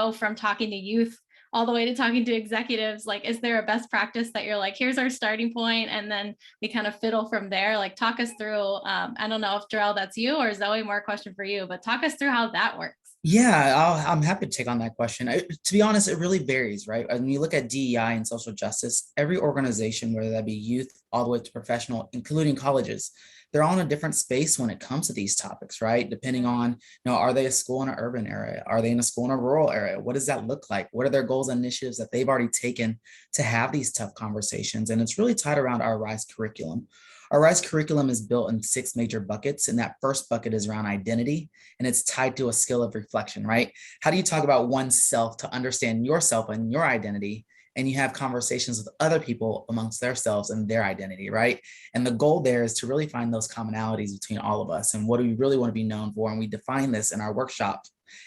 go from talking to youth all the way to talking to executives? Like, is there a best practice that you're like, here's our starting point, and then we kind of fiddle from there? Like, talk us through, I don't know if Jerrell, that's you, or Zoe, more question for you, but talk us through how that works. Yeah, I'm happy to take on that question. To be honest, it really varies, right? When you look at DEI and social justice, every organization, whether that be youth all the way to professional, including colleges, they're all in a different space when it comes to these topics, right? Depending on, are they a school in an urban area? Are they in a school in a rural area? What does that look like? What are their goals and initiatives that they've already taken to have these tough conversations? And it's really tied around our RISE curriculum. Our RISE curriculum is built in 6 major buckets, and that first bucket is around identity, and it's tied to a skill of reflection, right? How do you talk about oneself to understand yourself and your identity, and you have conversations with other people amongst themselves and their identity, right? And the goal there is to really find those commonalities between all of us and what do we really want to be known for. And we define this in our workshop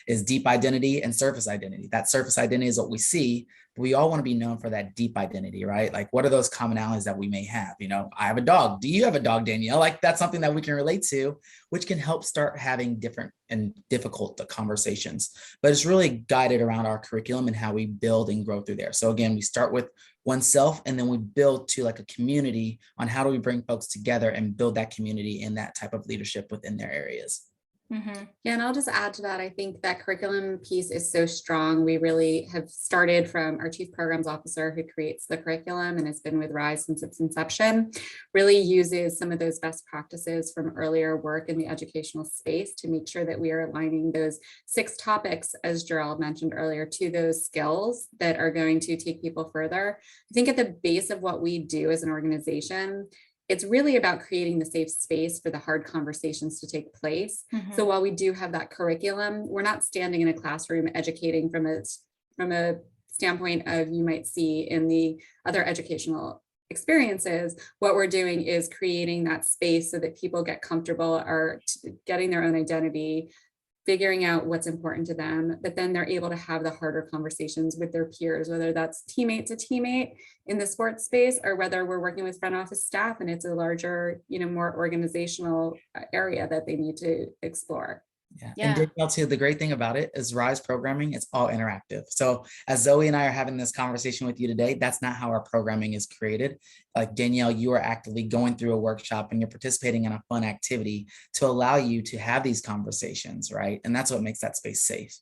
is deep identity and surface identity. That surface identity is what we see, but we all want to be known for that deep identity, right? Like, what are those commonalities that we may have? I have a dog. Do you have a dog, Danielle? Like, that's something that we can relate to, which can help start having different and difficult conversations. But it's really guided around our curriculum and how we build and grow through there. So again, we start with oneself, and then we build to like a community on how do we bring folks together and build that community and that type of leadership within their areas. Mm-hmm. Yeah, and I'll just add to that. I think that curriculum piece is so strong. We really have started from our chief programs officer who creates the curriculum and has been with RISE since its inception, really uses some of those best practices from earlier work in the educational space to make sure that we are aligning those 6 topics, as Jerrell mentioned earlier, to those skills that are going to take people further. I think at the base of what we do as an organization, it's really about creating the safe space for the hard conversations to take place. Mm-hmm. So while we do have that curriculum, we're not standing in a classroom educating from a standpoint of you might see in the other educational experiences. What we're doing is creating that space so that people get comfortable, are getting their own identity, figuring out what's important to them, but then they're able to have the harder conversations with their peers, whether that's teammate to teammate in the sports space, or whether we're working with front office staff and it's a larger, more organizational area that they need to explore. Yeah. And Danielle, too, the great thing about it is RISE programming, it's all interactive. So as Zoe and I are having this conversation with you today, that's not how our programming is created. Like Danielle, you are actively going through a workshop and you're participating in a fun activity to allow you to have these conversations, right? And that's what makes that space safe.